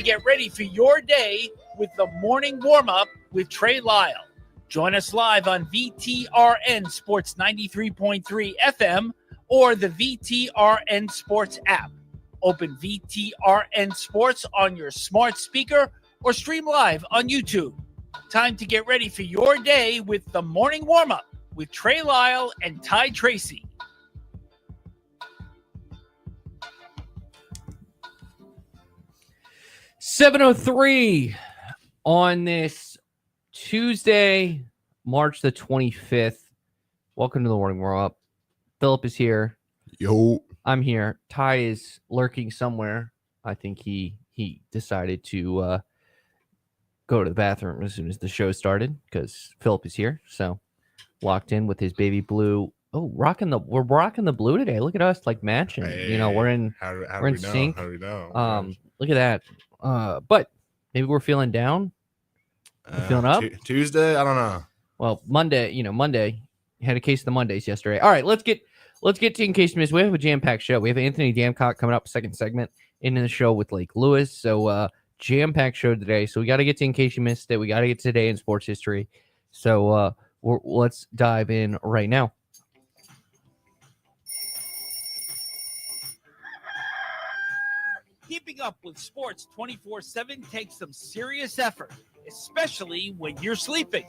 to get ready for your day with the morning warm-up with Trey Lyle. Join us live on VTRN Sports 93.3 FM or the VTRN Sports app. Open VTRN Sports on your smart speaker or stream live on YouTube. Time to get ready for your day with the morning warm-up with Trey Lyle and Ty Tracy. $7:03 on this Tuesday, March the 25th. Welcome to the morning warm-up. Philip is here. Yo. I'm here. Ty is lurking somewhere. I think he decided to go to the bathroom as soon as the show started because Philip is here. So locked in with his baby blue. Oh, we're rocking the blue today. Look at us, like matching. Hey, you know, we're in sync. How do we know? Look at that. But maybe we're feeling down. We're feeling up. Tuesday, I don't know. Well, Monday, you had a case of the Mondays yesterday. All right, let's get to in case you missed. We have a jam-packed show. We have Anthony Damcott coming up, second segment into the show with Lake Lewis. So jam-packed show today. So we got to get to in case you missed it. We got to get to today in sports history. So let's dive in right now. Keeping up with sports 24/7 takes some serious effort, especially when you're sleeping.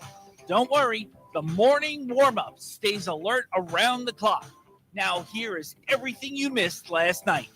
Don't worry, the morning warm-up stays alert around the clock. Now here is everything you missed last night.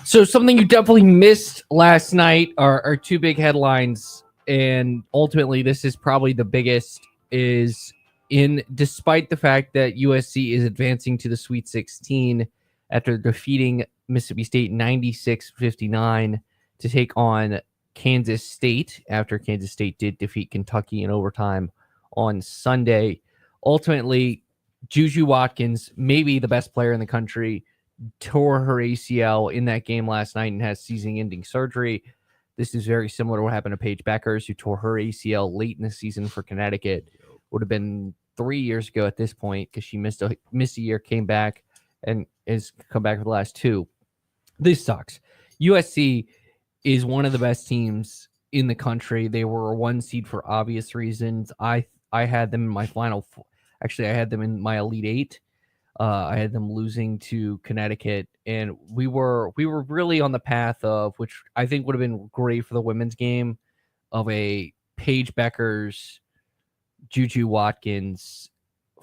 So something you definitely missed last night are two big headlines, and ultimately this is probably the biggest, despite the fact that USC is advancing to the Sweet 16 after defeating Mississippi State 96-59 to take on Kansas State after Kansas State did defeat Kentucky in overtime on Sunday. Ultimately, Juju Watkins, maybe the best player in the country, tore her ACL in that game last night and has season-ending surgery. This is very similar to what happened to Paige Beckers, who tore her ACL late in the season for Connecticut. Would have been 3 years ago at this point because she missed a year, came back, and has come back for the last two. This sucks. USC is one of the best teams in the country. They were a 1 seed for obvious reasons. I had them in my final. Actually, I had them in my Elite Eight. I had them losing to Connecticut, and we were really on the path of, which I think would have been great for the women's game, of a Paige Beckers, Juju Watkins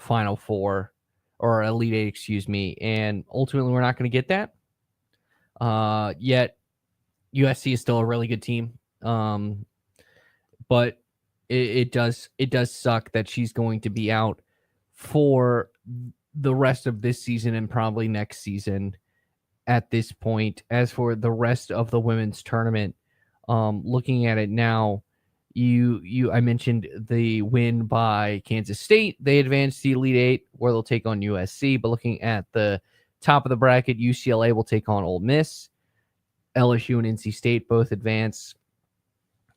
Final Four or Elite Eight, excuse me. And ultimately, we're not going to get that. Yet USC is still a really good team. But it does suck that she's going to be out for the rest of this season and probably next season at this point. As for the rest of the women's tournament, looking at it now, I mentioned the win by Kansas State. They advanced to the Elite Eight where they'll take on USC. But looking at the top of the bracket, UCLA will take on Ole Miss. LSU and NC State both advance.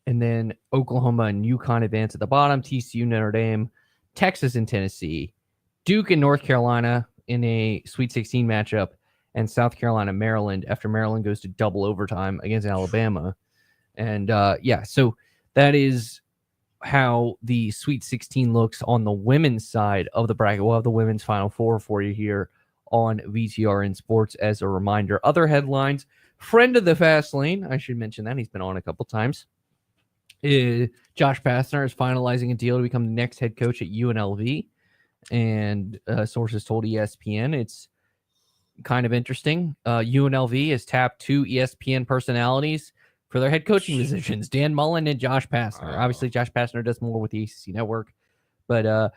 And then Oklahoma and UConn advance at the bottom. TCU, Notre Dame, Texas and Tennessee, Duke and North Carolina in a Sweet 16 matchup, and South Carolina, Maryland, after Maryland goes to double overtime against Alabama. And so that is how the Sweet 16 looks on the women's side of the bracket. We'll have the women's Final Four for you here on VTRN Sports as a reminder. Other headlines, friend of the Fast Lane, I should mention that. He's been on a couple times. Josh Pastner is finalizing a deal to become the next head coach at UNLV. And sources told ESPN it's kind of interesting. UNLV has tapped 2 ESPN personalities for their head coaching positions, Dan Mullen and Josh Pastner. Obviously, Josh Pastner does more with the ACC network, but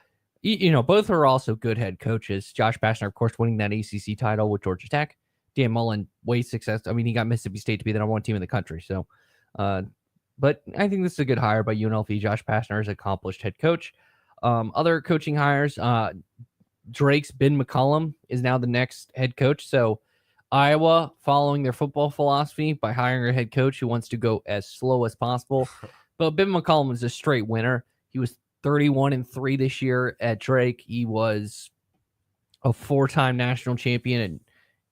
both are also good head coaches. Josh Pastner, of course, winning that ACC title with Georgia Tech. Dan Mullen, way success. I mean, he got Mississippi State to be the number 1 team in the country. So, but I think this is a good hire by UNLV. Josh Pastner is an accomplished head coach. Other coaching hires, Drake's Ben McCollum is now the next head coach. So Iowa following their football philosophy by hiring a head coach who wants to go as slow as possible. But Ben McCollum is a straight winner. He was 31-3 this year at Drake. He was a 4-time national champion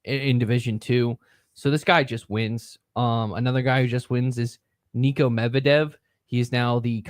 in Division II. So this guy just wins. Another guy who just wins is Nico Medvedev. He is now the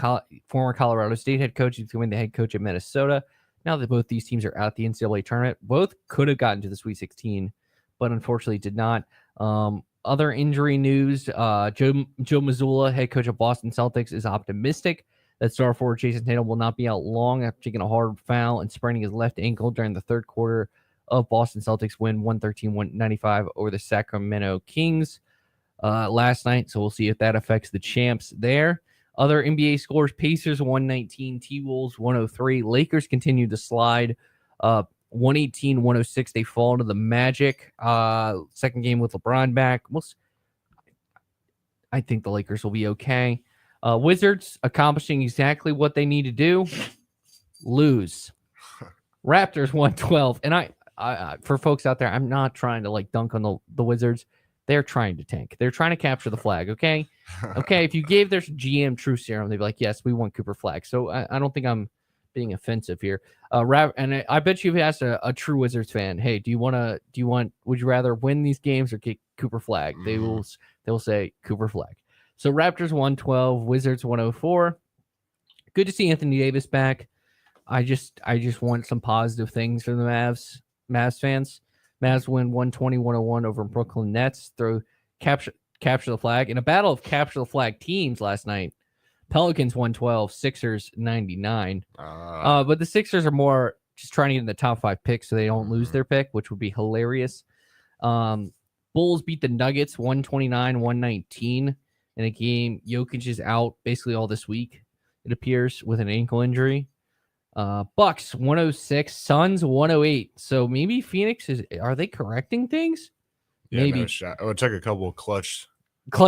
former Colorado State head coach. He's becoming the head coach at Minnesota. Now that both these teams are at the NCAA tournament, both could have gotten to the Sweet 16, but unfortunately did not. Other injury news, Joe Mazzulla, head coach of Boston Celtics, is optimistic that star forward Jason Tatum will not be out long after taking a hard foul and spraining his left ankle during the third quarter of Boston Celtics win 113-195 over the Sacramento Kings last night. So we'll see if that affects the champs there. Other NBA scores, Pacers 119, T-Wolves 103. Lakers continue to slide 118-106. They fall to the Magic. Second game with LeBron back. I think the Lakers will be okay. Wizards accomplishing exactly what they need to do. Lose. Raptors 112. And I for folks out there, I'm not trying to like dunk on the Wizards. They're trying to tank. They're trying to capture the flag, okay? Okay, if you gave their GM true serum, they'd be like, yes, we want Cooper Flag. So I don't think I'm being offensive here. And I bet you've asked a true Wizards fan, hey, would you rather win these games or get Cooper Flag? They'll say Cooper Flag. So Raptors 112, Wizards 104. Good to see Anthony Davis back. I just want some positive things from the Mavs fans. Mavs win 120-101 over Brooklyn Nets through capture the flag. In a battle of capture the flag teams last night, Pelicans 112, Sixers 99. But the Sixers are more just trying to get in the top 5 picks so they don't lose their pick, which would be hilarious. Bulls beat the Nuggets 129-119 in a game. Jokic is out basically all this week, it appears, with an ankle injury. Bucks 106, Suns 108. So maybe Phoenix are they correcting things? Yeah, Maybe. I would take a couple of clutch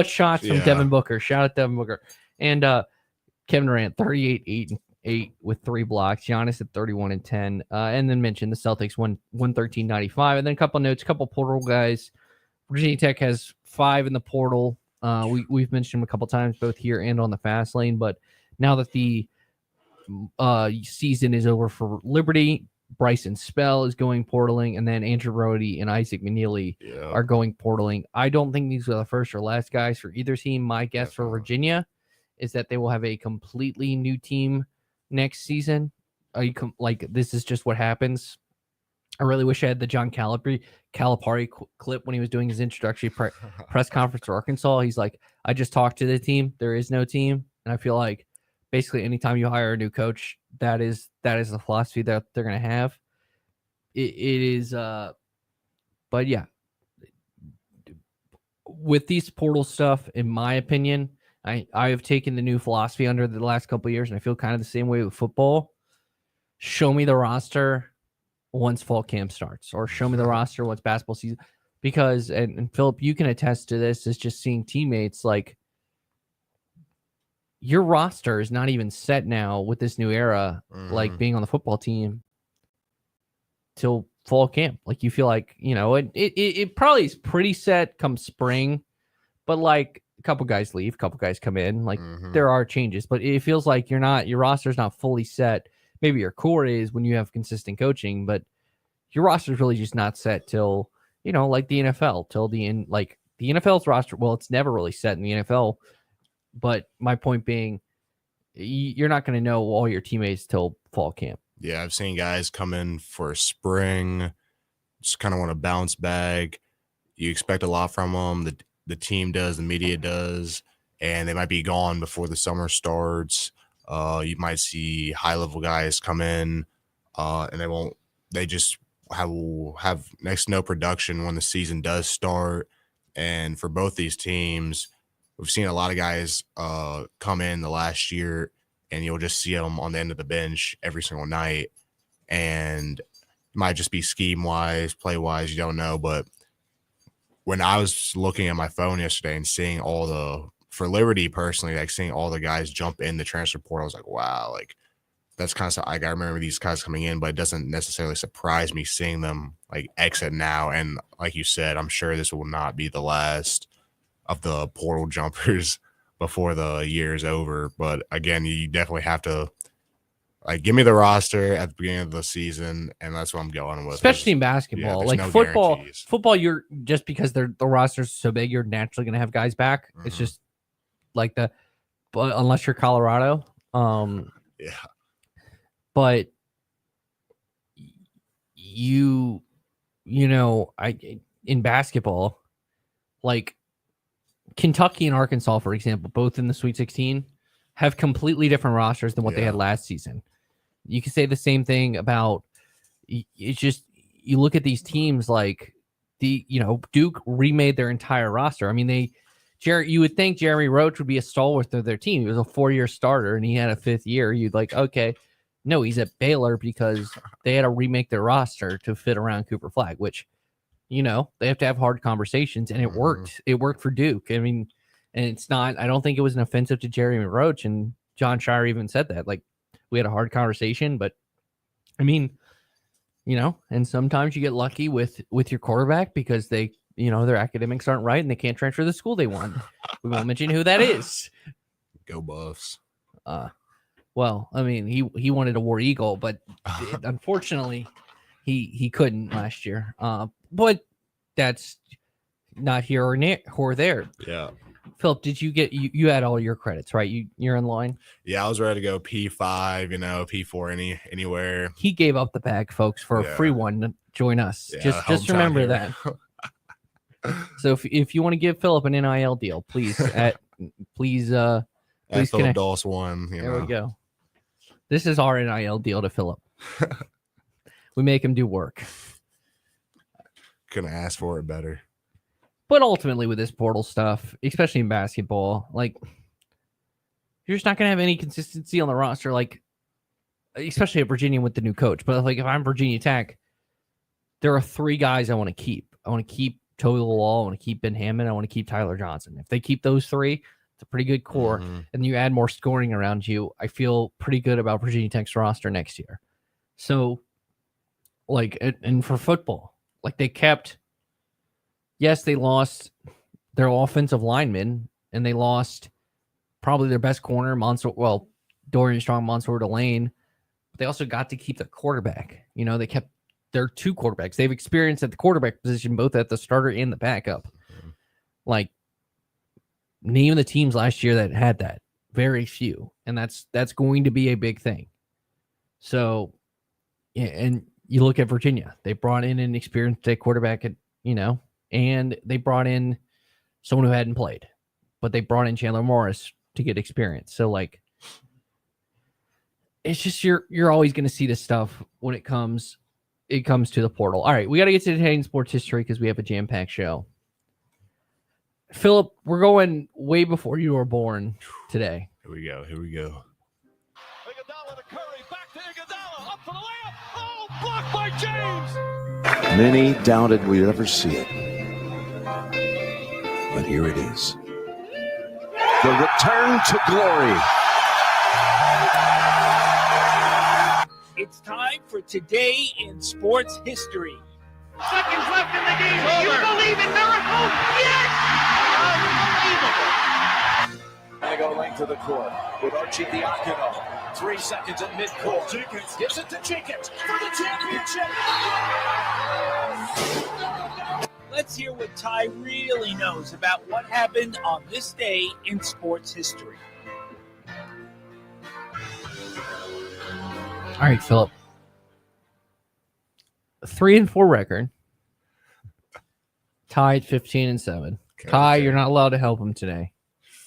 Shots from Devin Booker. Shout out Devin Booker. And Kevin Durant 38-8 with 3 blocks. Giannis at 31-10. And then mentioned the Celtics won 113-95. And then a couple notes, a couple portal guys. Virginia Tech has 5 in the portal. We've mentioned them a couple times both here and on the fast lane. But now that the season is over for Liberty, Bryson Spell is going portaling, and then Andrew Brody and Isaac McNeely are going portaling. I don't think these are the first or last guys for either team. My guess for Virginia is that they will have a completely new team next season. This is just what happens. I really wish I had the John Calipari clip when he was doing his introductory press conference to Arkansas. He's like, I just talked to the team. There is no team. And I feel like basically anytime you hire a new coach, that is the philosophy that they're going to have. It is, but yeah, with these portal stuff, in my opinion, I have taken the new philosophy under the last couple of years, and I feel kind of the same way with football. Show me the roster once fall camp starts, or show me the roster once basketball season. Because, and Philip, you can attest to this, is just seeing teammates like, your roster is not even set now with this new era, like being on the football team till fall camp. Like you feel like, it probably is pretty set come spring, but like a couple guys leave, a couple guys come in, like there are changes, but it feels like your roster's not fully set. Maybe your core is when you have consistent coaching, but your roster is really just not set till, like the NFL, till the end, like the NFL's roster. Well, it's never really set in the NFL. But my point being, you're not going to know all your teammates till fall camp. Yeah, I've seen guys come in for spring, just kind of want to bounce back. You expect a lot from them. The team does, the media does, and they might be gone before the summer starts. You might see high-level guys come in, and they just have next to no production when the season does start. And for both these teams, we've seen a lot of guys come in the last year, and you'll just see them on the end of the bench every single night. And it might just be scheme-wise, play-wise, you don't know. But when I was looking at my phone yesterday and seeing for Liberty personally, like seeing all the guys jump in the transfer portal, I was like, wow, like that's kind of like I remember these guys coming in, but it doesn't necessarily surprise me seeing them like exit now. And like you said, I'm sure this will not be the last of the portal jumpers before the year is over. But again, you definitely have to Like, give me the roster at the beginning of the season, and that's what I'm going with. Especially in basketball. there's Like no football, guarantees. you're just because the roster's so big, you're naturally going to have guys back. It's just like but unless you're Colorado. Yeah. But you know, in basketball, like Kentucky and Arkansas, for example, both in the Sweet 16, have completely different rosters than what they had last season. You can say the same thing about it's just you look at these teams like Duke remade their entire roster. I mean, you would think Jeremy Roach would be a stalwart of their team. He was a 4-year starter and he had a 5th year. You'd like, okay, no, he's at Baylor because they had to remake their roster to fit around Cooper Flag, which, they have to have hard conversations, and it worked. It worked for Duke. I mean, and it's not, I don't think it was an offensive to Jeremy Roach, and John Shire even said that. Like, we had a hard conversation, but I mean, and sometimes you get lucky with your quarterback because they, their academics aren't right and they can't transfer the school they want. We won't mention who that is. Go Buffs. Well, I mean, he wanted a War Eagle, but unfortunately, he couldn't last year. But that's not here or there. Yeah. Philip, did you get you had all your credits, right? You're in line? Yeah, I was ready to go P5, P4 anywhere. He gave up the bag, folks, for a free one to join us. Yeah, just remember that. So if you want to give Philip an NIL deal, please please Philip connect. Dawes one. There we go. This is our NIL deal to Philip. We make him do work. Couldn't ask for it better. But ultimately, with this portal stuff, especially in basketball, like, you're just not going to have any consistency on the roster, like, especially at Virginia with the new coach. But, like, if I'm Virginia Tech, there are 3 guys I want to keep. I want to keep Toby Lawal. I want to keep Ben Hammond. I want to keep Tyler Johnson. If they keep those 3, it's a pretty good core. And you add more scoring around you, I feel pretty good about Virginia Tech's roster next year. So, like, and for football, like, they kept... Yes, they lost their offensive lineman, and they lost probably their best corner, Dorian Strong, Mansour Delane. But they also got to keep their quarterback. They kept their 2 quarterbacks. They've experienced at the quarterback position, both at the starter and the backup. Like, name the teams last year that had that. Very few. And that's going to be a big thing. So, yeah, and you look at Virginia. They brought in an experienced quarterback at, and they brought in someone who hadn't played, but they brought in Chandler Morris to get experience. So, like, it's just you're always going to see this stuff when it comes to the portal. All right, we got to get to Italian sports history because we have a jam-packed show. Philip, we're going way before you were born today. Here we go. Iguodala to Curry, back to Iguodala, up for the layup. Oh, blocked by James. Many doubted we'd ever see it. But here it is. The return to glory. It's time for Today in Sports History. Seconds left in the game. Do you believe in miracles? Yes! Unbelievable. They go length of the court with Archie Diacono. 3 seconds at midcourt. Jenkins gives it to Jenkins for the championship. Let's hear what Ty really knows about what happened on this day in sports history. All right, Philip. 3-4 record. Tied 15-7. Ty, you're not allowed to help him today.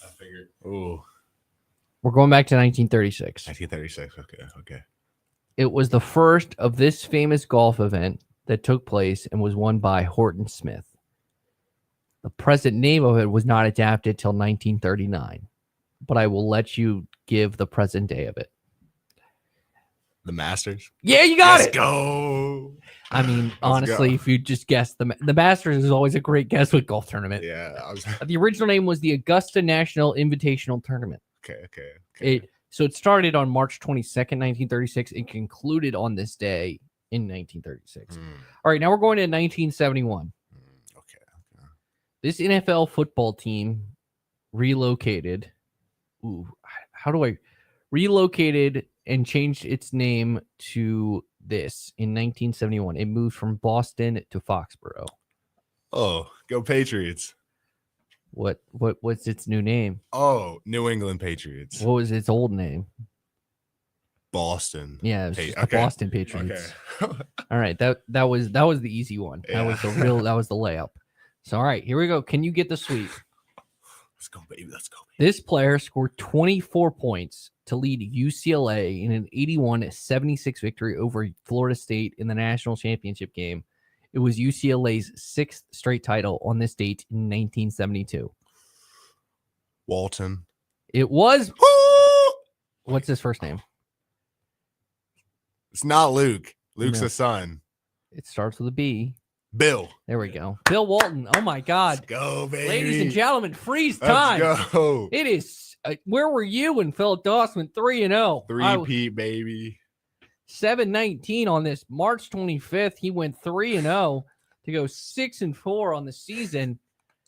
I figured. Ooh. We're going back to 1936. 1936. Okay. It was the first of this famous golf event that took place and was won by Horton Smith. The present name of it was not adapted till 1939, but I will let you give the present day of it. The Masters. Yeah, you got it. Let's go. I mean, honestly, if you just guess the Masters is always a great guess with golf tournament. Yeah. The original name was the Augusta National Invitational Tournament. Okay. So it started on March 22nd, 1936, and concluded on this day in 1936. All right, now we're going to 1971. Okay. This NFL football team relocated. Relocated and changed its name to this in 1971. It moved from Boston to Foxborough. Oh, go Patriots. What's its new name? Oh, New England Patriots. What was its old name? Boston. Yeah, it was just the Boston Patriots. Okay. All right, that was the easy one. That was the layup. So all right, here we go. Can you get the sweep? Let's go, baby. Let's go, baby. This player scored 24 points to lead UCLA in an 81-76 victory over Florida State in the national championship game. It was UCLA's 6th straight title on this date in 1972. Walton. It was. What's his first name? It's not Luke. Luke's No. the son. It starts with a B. Bill. There we go. Bill Walton. Oh, my God. Let's go, baby. Ladies and gentlemen, freeze time. Let's go. It is. Where were you when Philip Doss went 3-0? 3-peat, baby. 7-19 on this March 25th. He went 3-0 to go 6-4 on the season.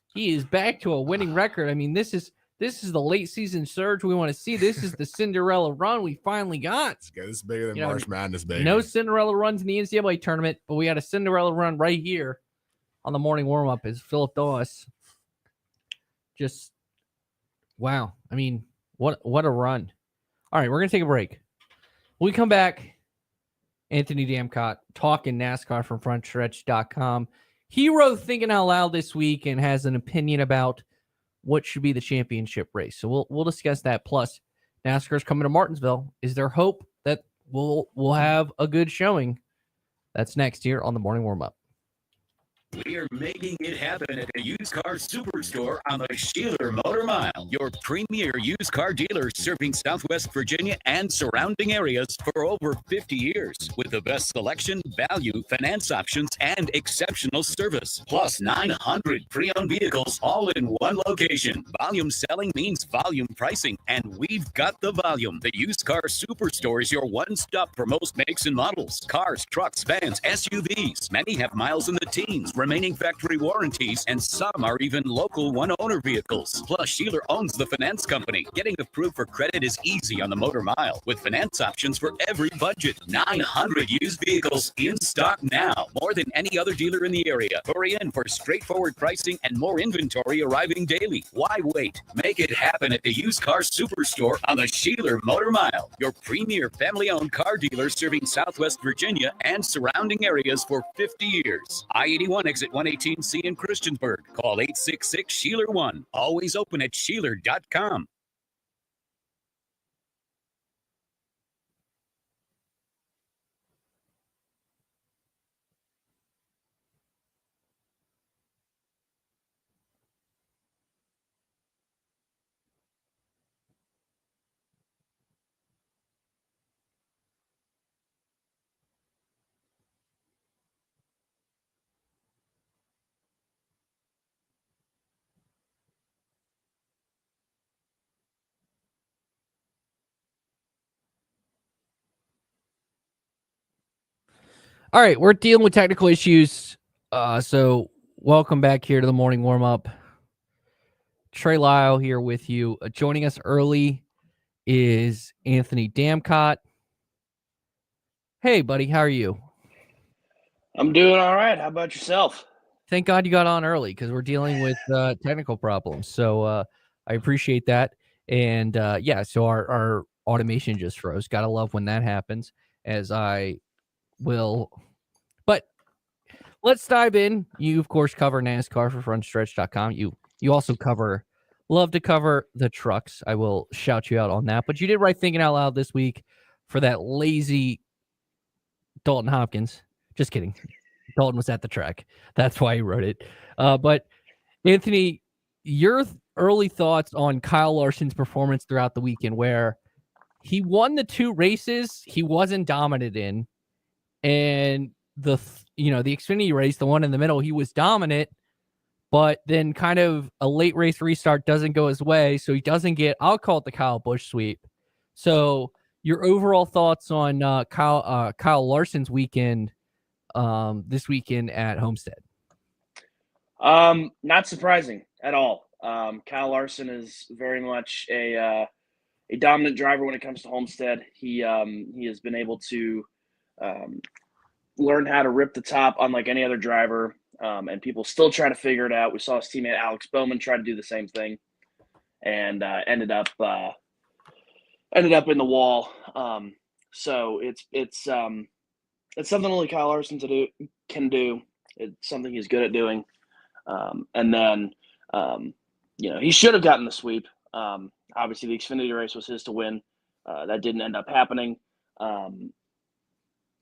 He is back to a winning record. I mean, this is the late season surge we want to see. This is the Cinderella run we finally got. Let's go. This is bigger than March Madness, baby. No Cinderella runs in the NCAA tournament, but we had a Cinderella run right here on the morning warm-up as Philip Doss. Just, wow. I mean, what a run. All right, we're going to take a break. When we come back, Anthony Damcott talking NASCAR from Frontstretch.com. He wrote Thinking Out Loud this week and has an opinion about what should be the championship race. So we'll discuss that. Plus, NASCAR's coming to Martinsville. Is there hope that we'll have a good showing? That's next here on the morning warm-up. We are making it happen at the Used Car Superstore on the Sheeler Motor Mile, your premier used car dealer serving Southwest Virginia and surrounding areas for over 50 years. With the best selection, value, finance options, and exceptional service. Plus 900 pre-owned vehicles all in one location. Volume selling means volume pricing, and we've got the volume. The Used Car Superstore is your one-stop for most makes and models. Cars, trucks, vans, SUVs. Many have miles in the teens, remaining factory warranties, and some are even local one-owner vehicles. Plus, Sheeler owns the finance company. Getting approved for credit is easy on the Motor Mile, with finance options for every budget. 900 used vehicles in stock now, more than any other dealer in the area. Hurry in for straightforward pricing and more inventory arriving daily. Why wait? Make it happen at the Used Car Superstore on the Sheeler Motor Mile, your premier family-owned car dealer serving Southwest Virginia and surrounding areas for 50 years. I-81 exit 118C in Christiansburg. Call 866-SHEELER1. Always open at Sheeler.com. All right, we're dealing with technical issues. So welcome back here to the morning warm-up. Trey Lyle here with you. Joining us early is Anthony Damcott. Hey, buddy, how are you? I'm doing all right. How about yourself? Thank God you got on early because we're dealing with technical problems. So I appreciate that. And yeah, so our automation just froze. Gotta love when that happens, as I will. But let's dive in. You, of course, cover NASCAR for Frontstretch.com. You also love to cover the trucks. I will shout you out on that. But you did write Thinking Out Loud this week for that lazy Dalton Hopkins. Just kidding. Dalton was at the track. That's why he wrote it. But Anthony, your early thoughts on Kyle Larson's performance throughout the weekend, where he won the 2 races he wasn't dominant in, and the Xfinity race, the one in the middle, he was dominant, but then kind of a late race restart doesn't go his way, so he doesn't get, I'll call it the Kyle Busch sweep. So your overall thoughts on Kyle Larson's weekend, this weekend at Homestead? Not surprising at all. Kyle Larson is very much a a dominant driver when it comes to Homestead. He has been able to learn how to rip the top unlike any other driver, and people still try to figure it out. We saw his teammate Alex Bowman try to do the same thing, and ended up in the wall. So it's something only Kyle Larson can do. It's something he's good at doing. And then he should have gotten the sweep. Obviously, the Xfinity race was his to win. That didn't end up happening,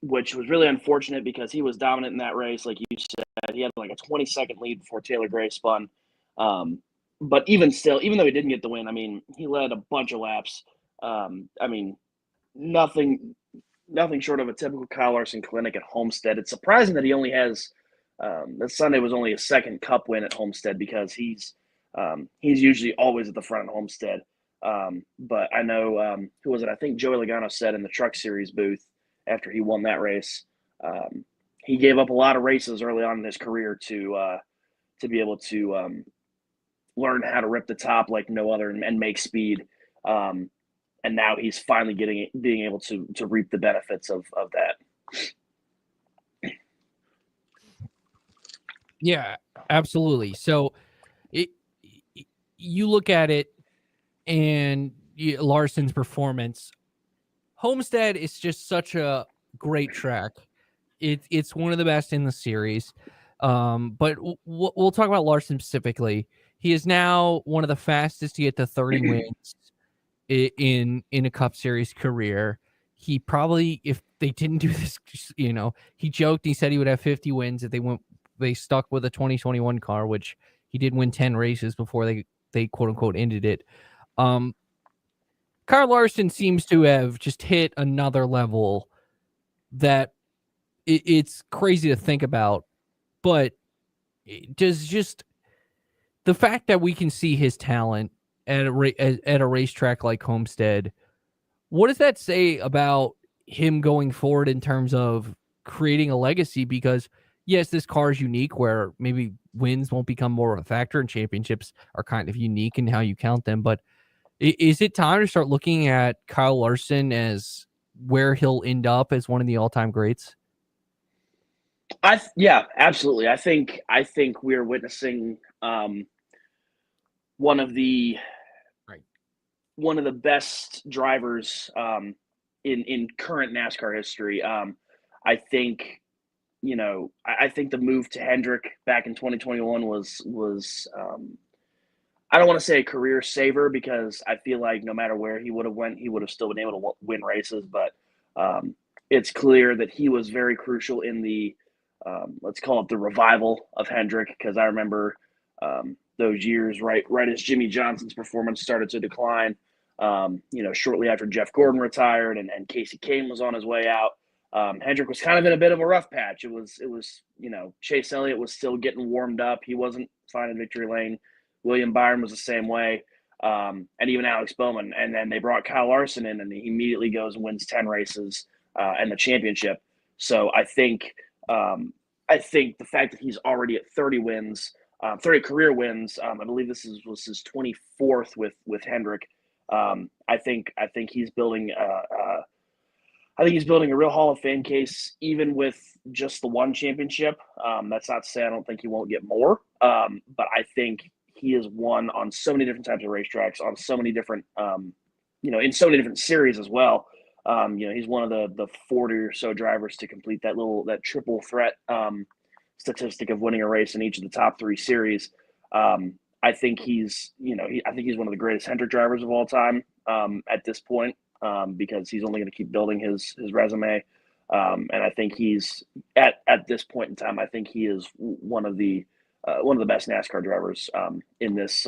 which was really unfortunate because he was dominant in that race. Like you said, he had like a 20-second lead before Taylor Gray spun. But even still, even though he didn't get the win, I mean, he led a bunch of laps. I mean, nothing short of a typical Kyle Larson clinic at Homestead. It's surprising that he only has that Sunday was only a second Cup win at Homestead because he's usually always at the front at Homestead. But I know who was it? I think Joey Logano said in the Truck Series booth after he won that race, he gave up a lot of races early on in his career to be able to learn how to rip the top like no other and make speed. And now he's finally being able to reap the benefits of that. Yeah, absolutely. So you look at it and Larson's performance. Homestead is just such a great track. It's one of the best in the series. But we'll talk about Larson specifically. He is now one of the fastest to get to 30 wins in a Cup Series career. He probably, if they didn't do this, he joked. He said he would have 50 wins if they stuck with a 2021 car, which he did win 10 races before they quote unquote ended it. Kyle Larson seems to have just hit another level that it's crazy to think about, but does just the fact that we can see his talent at a racetrack like Homestead, what does that say about him going forward in terms of creating a legacy? Because yes, this car is unique where maybe wins won't become more of a factor and championships are kind of unique in how you count them. But is it time to start looking at Kyle Larson as where he'll end up as one of the all-time greats? Yeah, absolutely. I think we're witnessing one of the best drivers in current NASCAR history. I think the move to Hendrick back in 2021 was I don't want to say a career saver because I feel like no matter where he would have went, he would have still been able to win races. But it's clear that he was very crucial in the let's call it the revival of Hendrick, because I remember those years right as Jimmy Johnson's performance started to decline. Shortly after Jeff Gordon retired and Casey Kane was on his way out. Hendrick was kind of in a bit of a rough patch. It was Chase Elliott was still getting warmed up. He wasn't finding victory lane. William Byron was the same way, and even Alex Bowman. And then they brought Kyle Larson in, and he immediately goes and wins 10 races and the championship. So I think the fact that he's already at 30 wins, 30 career wins. I believe was his 24th with Hendrick. I think he's building a real Hall of Fame case, even with just the one championship. That's not to say I don't think he won't get more, but I think he has won on so many different types of racetracks, on so many different, in so many different series as well. He's one of the 40 or so drivers to complete that triple threat statistic of winning a race in each of the top three series. I think he's one of the greatest Hendrick drivers of all time at this point, because he's only going to keep building his resume. And I think he's at this point in time, I think he is one of the best NASCAR drivers in this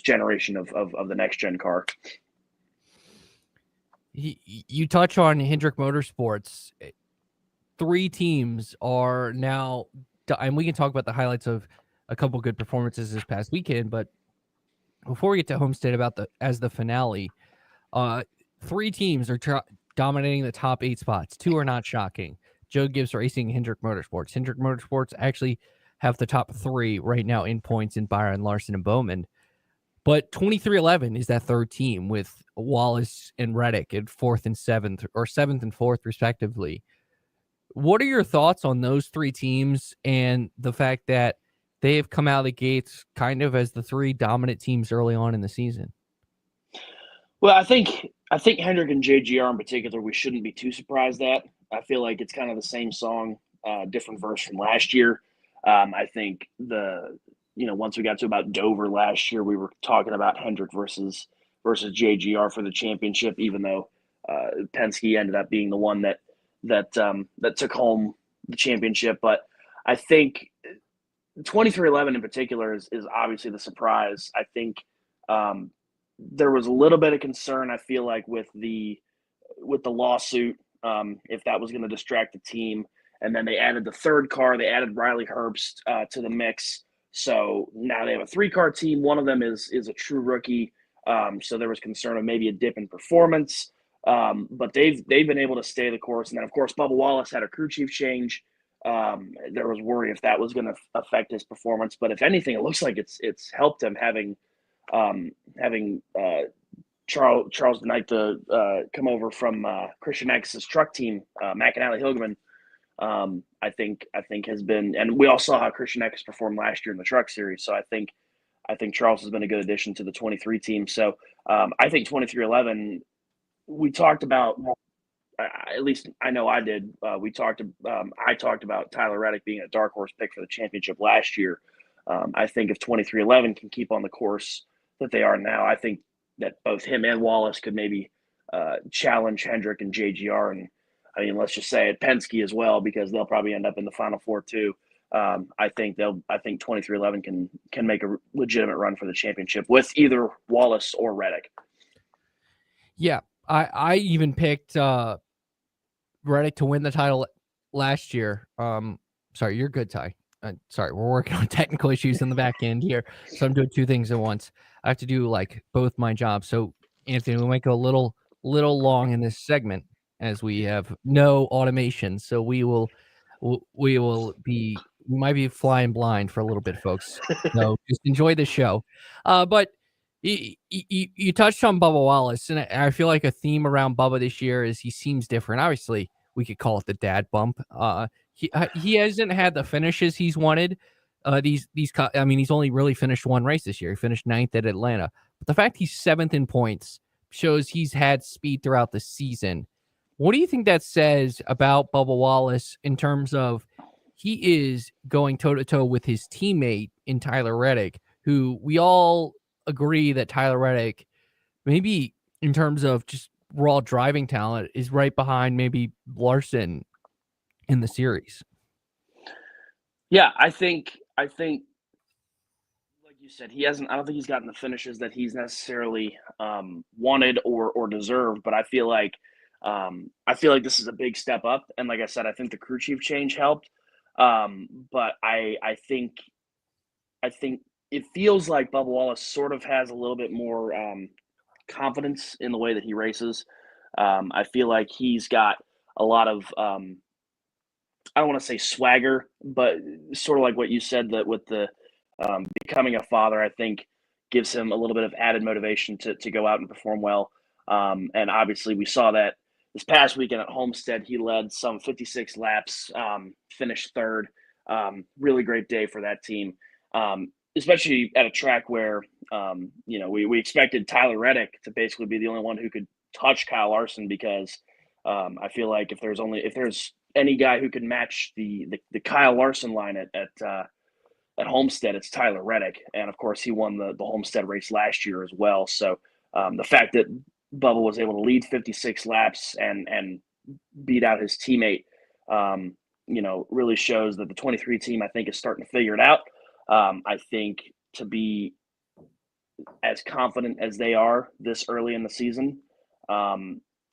generation of the next gen car. You touch on Hendrick Motorsports. 3 teams are now, and we can talk about the highlights of a couple good performances this past weekend. But before we get to Homestead as the finale, 3 teams are dominating the top 8 spots. 2 are not shocking. Joe Gibbs Racing, Hendrick Motorsports. Hendrick Motorsports actually have the top 3 right now in points in Byron, Larson, and Bowman. But 23-11 is that third team with Wallace and Reddick at 4th and 7th, or 7th and 4th, respectively. What are your thoughts on those three teams and the fact that they have come out of the gates kind of as the three dominant teams early on in the season? Well, I think Hendrick and JGR in particular, we shouldn't be too surprised at. I feel like it's kind of the same song, different verse from last year. I think once we got to about Dover last year, we were talking about Hendrick versus JGR for the championship, even though Penske ended up being the one that took home the championship. But I think 23-11 in particular is obviously the surprise. I think there was a little bit of concern, I feel like, with the lawsuit, if that was going to distract the team. And then they added the third car. They added Riley Herbst to the mix. So now they have a 3-car team. One of them is a true rookie. So there was concern of maybe a dip in performance. But they've been able to stay the course. And then, of course, Bubba Wallace had a crew chief change. There was worry if that was going to affect his performance. But if anything, it looks like it's helped him having Charles Knight come over from Christian X's truck team, McAnally Hilgeman. I think has been, and we all saw how Christian X performed last year in the truck series. So I think Charles has been a good addition to the 23 team. So I think 23-11, we talked about, at least I know I did. I talked about Tyler Reddick being a dark horse pick for the championship last year. I think if 23-11 can keep on the course that they are now, I think that both him and Wallace could maybe challenge Hendrick and JGR, and I mean, let's just say at Penske as well, because they'll probably end up in the Final Four too. I think 23-11 can make a legitimate run for the championship with either Wallace or Reddick. Yeah, I even picked Reddick to win the title last year. Sorry, you're good, Ty. Sorry, we're working on technical issues in the back end here, so I'm doing two things at once. I have to do like both my jobs. So, Anthony, we might go a little long in this segment as we have no automation. So we might be flying blind for a little bit, folks. So just enjoy the show. But you touched on Bubba Wallace, and I feel like a theme around Bubba this year is he seems different. Obviously, we could call it the dad bump. He hasn't had the finishes he's wanted. He's only really finished one race this year. He finished 9th at Atlanta. But the fact he's 7th in points shows he's had speed throughout the season. What do you think that says about Bubba Wallace in terms of he is going toe-to-toe with his teammate in Tyler Reddick, who we all agree that Tyler Reddick, maybe in terms of just raw driving talent, is right behind maybe Larson in the series? Yeah, I think like you said, I don't think he's gotten the finishes that he's necessarily wanted or deserved, but I feel like this is a big step up. And like I said, I think the crew chief change helped. But I think it feels like Bubba Wallace sort of has a little bit more confidence in the way that he races. I feel like he's got a lot of I don't want to say swagger, but sort of like what you said, that with the becoming a father, I think gives him a little bit of added motivation to go out and perform well. And obviously we saw that this past weekend at Homestead. He led some 56 laps, finished 3rd. Really great day for that team, especially at a track where, we expected Tyler Reddick to basically be the only one who could touch Kyle Larson, because I feel like if there's any guy who can match the Kyle Larson line at Homestead, it's Tyler Reddick. And of course he won the Homestead race last year as well. So the fact that Bubba was able to lead 56 laps and beat out his teammate, really shows that the 23 team, I think, is starting to figure it out. I think to be as confident as they are this early in the season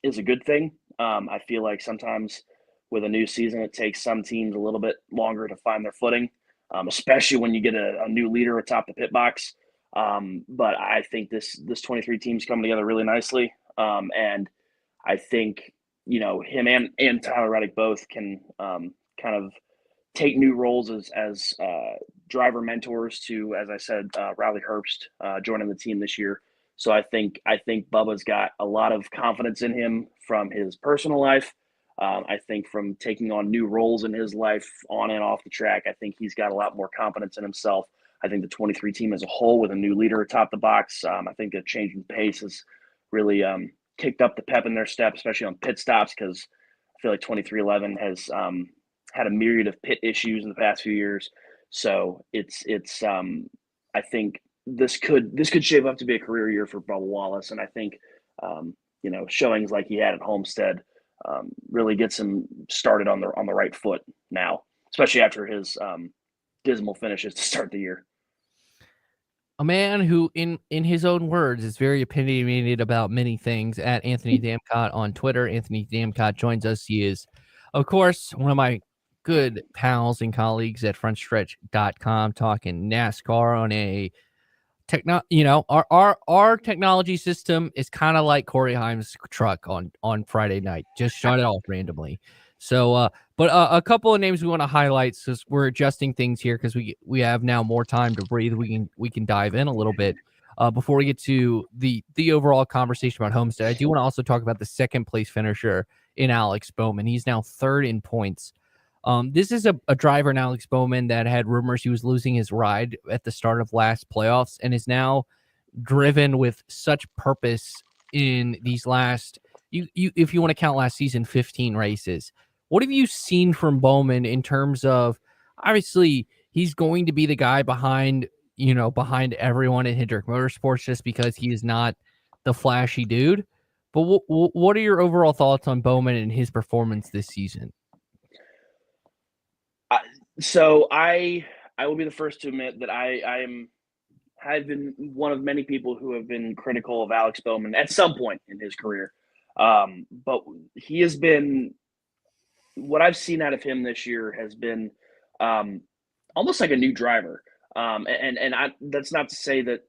is a good thing. I feel like sometimes with a new season, it takes some teams a little bit longer to find their footing, especially when you get a new leader atop the pit box. But I think this 23 team's coming together really nicely. And I think, him and Tyler Reddick both can kind of take new roles as driver mentors to, as I said, Riley Herbst joining the team this year. So I think Bubba's got a lot of confidence in him from his personal life. I think from taking on new roles in his life on and off the track, I think he's got a lot more confidence in himself. I think the 23 team as a whole, with a new leader atop the box, I think the change in pace has really kicked up the pep in their step, especially on pit stops, because I feel like 2311 has had a myriad of pit issues in the past few years. So it's I think this could shape up to be a career year for Bubba Wallace, and I think showings like he had at Homestead really gets him started on the right foot now, especially after his dismal finishes to start the year. A man who, in his own words, is very opinionated about many things. At Anthony Damcott on Twitter. Anthony Damcott joins us. He is, of course, one of my good pals and colleagues at Frontstretch.com, talking NASCAR on a our technology system is kind of like Corey Haim's truck on Friday night. Just shut it off randomly. So, but a couple of names we want to highlight, since we're adjusting things here because we have now more time to breathe. We can dive in a little bit before we get to the overall conversation about Homestead. I do want to also talk about the second place finisher in Alex Bowman. He's now third in points. This is a driver in Alex Bowman that had rumors he was losing his ride at the start of last playoffs, and is now driven with such purpose in these last, if you want to count last season, 15 races. What have you seen from Bowman in terms of, obviously he's going to be the guy behind everyone in Hendrick Motorsports just because he is not the flashy dude. But what are your overall thoughts on Bowman and his performance this season? So I will be the first to admit that I've been one of many people who have been critical of Alex Bowman at some point in his career. But he has been, what I've seen out of him this year has been almost like a new driver. That's not to say that,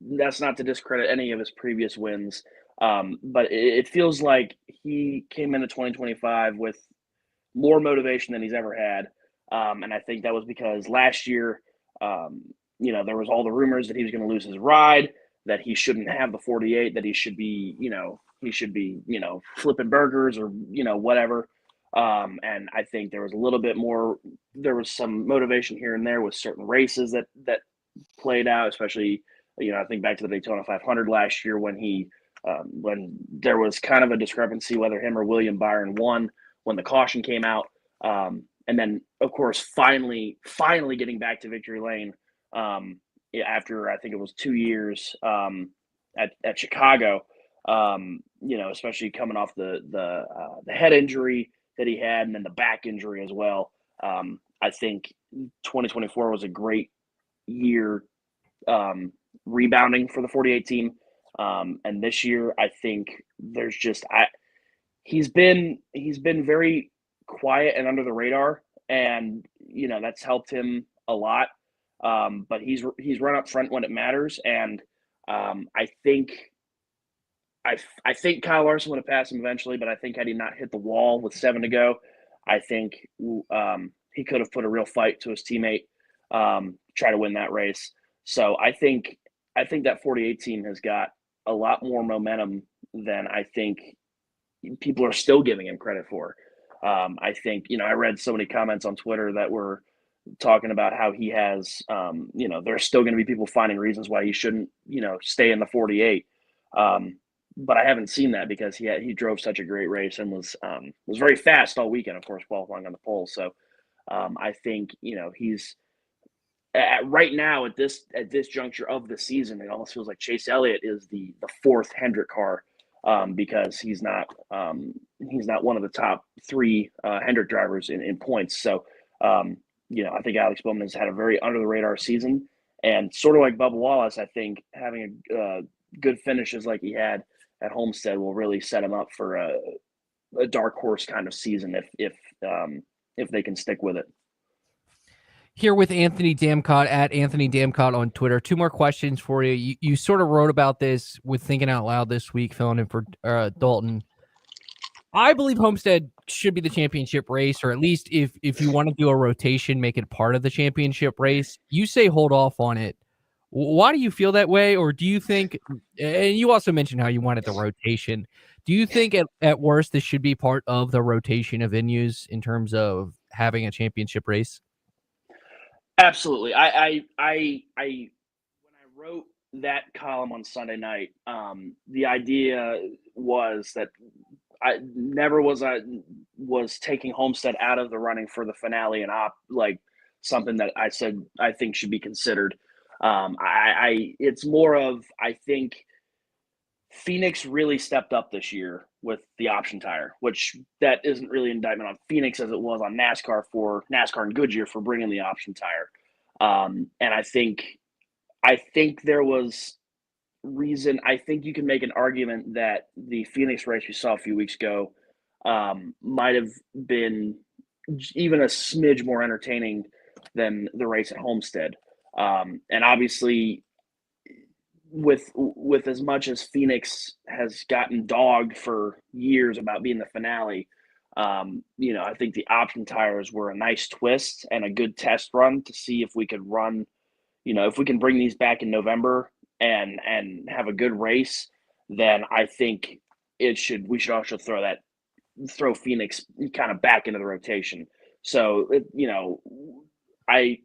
that's not to discredit any of his previous wins. But it feels like he came into 2025 with more motivation than he's ever had. And I think that was because last year, there was all the rumors that he was going to lose his ride, that he shouldn't have the 48, that he should be, flipping burgers or, whatever. And I think there was a little bit more, there was some motivation here and there with certain races that played out, especially, I think back to the Daytona 500 last year when when there was kind of a discrepancy whether him or William Byron won when the caution came out. And then, of course, finally getting back to victory lane after, I think it was 2 years at Chicago, especially coming off the head injury that he had and then the back injury as well. I think 2024 was a great year rebounding for the 48 team. And this year, I think there's just he's been very quiet and under the radar, and that's helped him a lot. But he's run up front when it matters, and I think Kyle Larson would have passed him eventually, but I think had he not hit the wall with 7 to go, I think he could have put a real fight to his teammate, try to win that race. So I think that 48 team has got a lot more momentum than I think people are still giving him credit for. I think, I read so many comments on Twitter that were talking about how he has, there's still going to be people finding reasons why he shouldn't, stay in the 48. But I haven't seen that because he drove such a great race and was very fast all weekend, of course, qualifying on the pole. So I think, he's right now at this juncture of the season, it almost feels like Chase Elliott is the fourth Hendrick car. Because he's not one of the top 3 Hendrick drivers in points. So, I think Alex Bowman has had a very under the radar season, and sort of like Bubba Wallace, I think having a good finishes like he had at Homestead will really set him up for a dark horse kind of season if they can stick with it. Here with Anthony Damcott at Anthony Damcott on Twitter. 2 more questions for you. You sort of wrote about this with Thinking Out Loud this week, filling in for Dalton. I believe Homestead should be the championship race, or at least if you want to do a rotation, make it part of the championship race. You say hold off on it. Why do you feel that way? Or do you think, and you also mentioned how you wanted the rotation, do you think at worst this should be part of the rotation of venues in terms of having a championship race? Absolutely. I when I wrote that column on Sunday night, the idea was that I never was taking Homestead out of the running for the finale and like something that I said I think should be considered. It's more of, I think Phoenix really stepped up this year with the option tire, which that isn't really an indictment on Phoenix as it was on NASCAR and Goodyear for bringing the option tire. And I think there was reason. I think you can make an argument that the Phoenix race we saw a few weeks ago might have been even a smidge more entertaining than the race at Homestead. And obviously, with as much as Phoenix has gotten dogged for years about being the finale, I think the option tires were a nice twist and a good test run to see if we could run, if we can bring these back in November and have a good race, then I think we should also throw Phoenix kind of back into the rotation. So,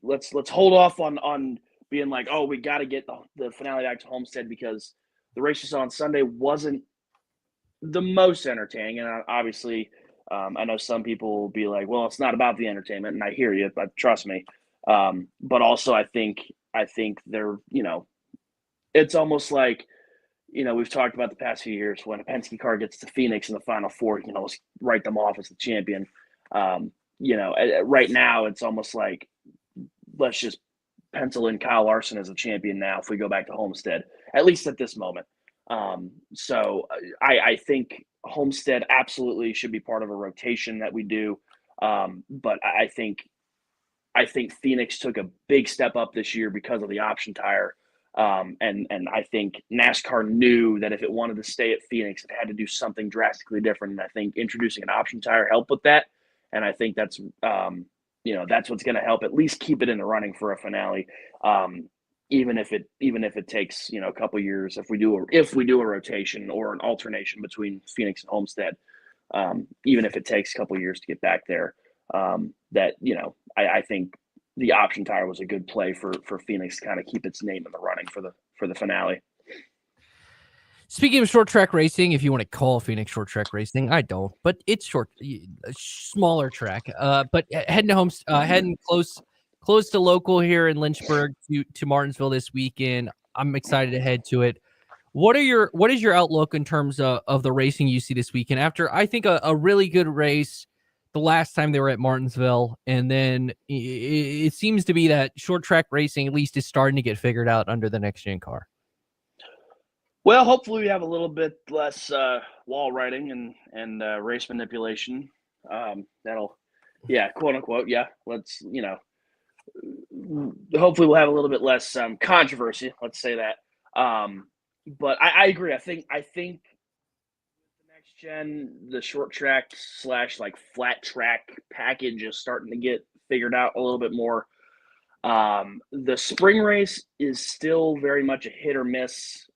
let's hold off on being like, oh, we got to get the finale back to Homestead, because the race you saw on Sunday wasn't the most entertaining. And obviously, I know some people will be like, well, it's not about the entertainment, and I hear you, but trust me. But also, I think they're, it's almost like, we've talked about the past few years when a Penske car gets to Phoenix in the Final Four, you can almost write them off as the champion. Right now, it's almost like, let's just pencil in Kyle Larson as a champion now if we go back to Homestead, at least at this moment. So I think Homestead absolutely should be part of a rotation that we do. But I think Phoenix took a big step up this year because of the option tire. And I think NASCAR knew that if it wanted to stay at Phoenix, it had to do something drastically different. And I think introducing an option tire helped with that. And I think that's what's going to help at least keep it in the running for a finale. Even if it takes, a couple years, if we do a rotation or an alternation between Phoenix and Homestead, even if it takes a couple years to get back there, I think the option tire was a good play for Phoenix to kind of keep its name in the running for the finale. Speaking of short track racing, if you want to call Phoenix short track racing, I don't, but it's smaller track. But heading close to local here in Lynchburg to Martinsville this weekend. I'm excited to head to it. What is your outlook in terms of the racing you see this weekend after, I think, a really good race the last time they were at Martinsville? And then it seems to be that short track racing at least is starting to get figured out under the next gen car. Well, hopefully we have a little bit less wall riding and race manipulation. That'll, quote unquote, let's, hopefully we'll have a little bit less controversy. Let's say that. But I agree. I think the next gen, the short track / like flat track package is starting to get figured out a little bit more. The spring race is still very much a hit or miss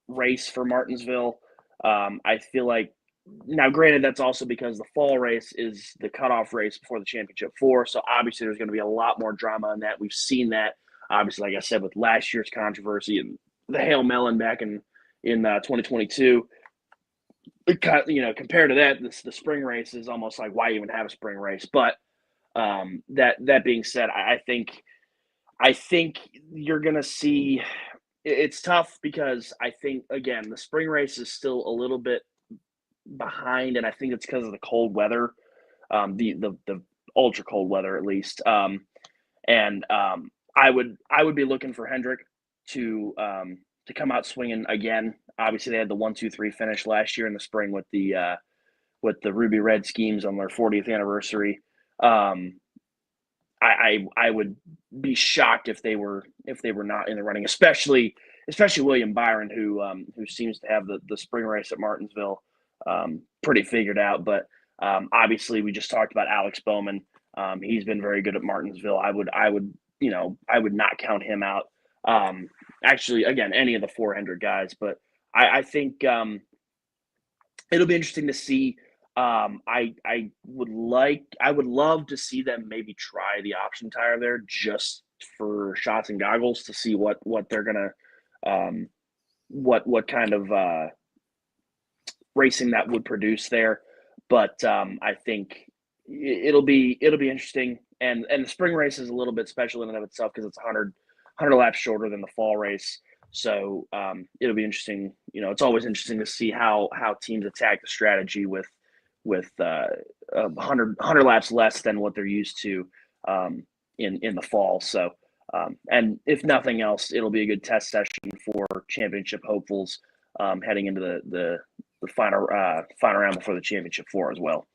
race for Martinsville. I feel like, now granted, that's also because the fall race is the cutoff race before the championship four. So obviously there's going to be a lot more drama in that. We've seen that, obviously, like I said, with last year's controversy and the Hail Melon back in 2022. Compared to that, the spring race is almost like, why even have a spring race? But that being said, I think you're going to see, it's tough because I think, again, the spring race is still a little bit behind, and I think it's because of the cold weather, the ultra cold weather at least. I would be looking for Hendrick to come out swinging again. Obviously, they had the 1-2-3 finish last year in the spring with the Ruby Red schemes on their 40th anniversary. I would be shocked if they were not in the running, especially William Byron, who seems to have the spring race at Martinsville pretty figured out. But obviously, we just talked about Alex Bowman. He's been very good at Martinsville. I would not count him out. Actually, again, any of the 400 guys, but I think it'll be interesting to see. I would love to see them maybe try the option tire there just for shots and goggles to see what they're gonna what kind of racing that would produce there. But I think it'll be interesting. And the spring race is a little bit special in and of itself because it's 100 laps shorter than the fall race. So it'll be interesting. It's always interesting to see how teams attack the strategy with 100 laps less than what they're used to in the fall. So and if nothing else, it'll be a good test session for championship hopefuls heading into the final round before the championship 4 as well.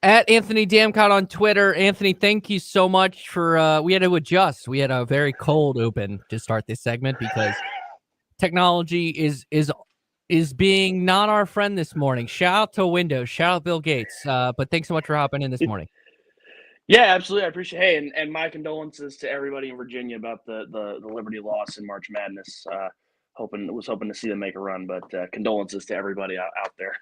At Anthony Damcott on Twitter. Anthony, thank you so much for we had to adjust. We had a very cold open to start this segment because technology is being not our friend this morning. Shout out to Windows, shout out Bill Gates. But thanks so much for hopping in this morning. Yeah, absolutely. I appreciate it. Hey, and my condolences to everybody in Virginia about the Liberty loss in March Madness. Was hoping to see them make a run, but condolences to everybody out there.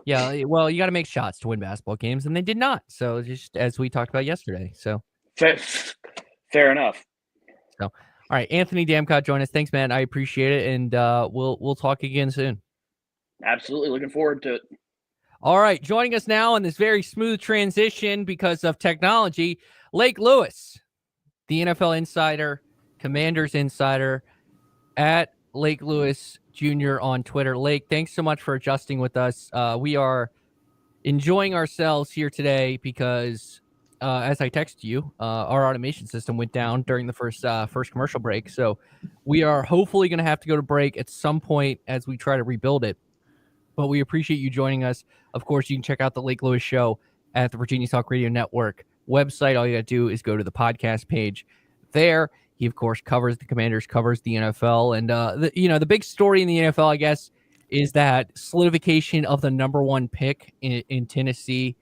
Yeah, well, you got to make shots to win basketball games, and they did not. So just as we talked about yesterday. So fair enough. So, all right, Anthony Damcott, join us. Thanks, man. I appreciate it, and we'll talk again soon. Absolutely, looking forward to it. All right, joining us now in this very smooth transition because of technology, Lake Lewis, the NFL insider, Commanders insider, at Lake Lewis Jr. on Twitter. Lake, thanks so much for adjusting with us. We are enjoying ourselves here today because, as I texted you, our automation system went down during the first commercial break. So we are hopefully going to have to go to break at some point as we try to rebuild it. But we appreciate you joining us. Of course, you can check out the Lake Lewis Show at the Virginia Talk Radio Network website. All you got to do is go to the podcast page there. He, of course, covers the Commanders, covers the NFL. And, the big story in the NFL, I guess, is that solidification of the number 1 pick in Tennessee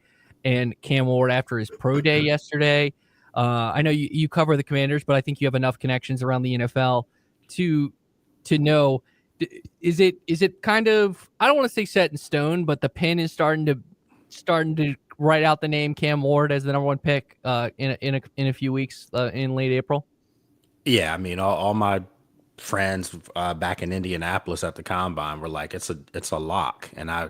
and Cam Ward after his pro day yesterday. I know you cover the Commanders, but I think you have enough connections around the NFL to know, is it kind of, I don't want to say set in stone, but the pen is starting to write out the name Cam Ward as the number 1 pick in a few weeks in late April? Yeah, I mean, all my friends back in Indianapolis at the Combine were like, it's a lock. And I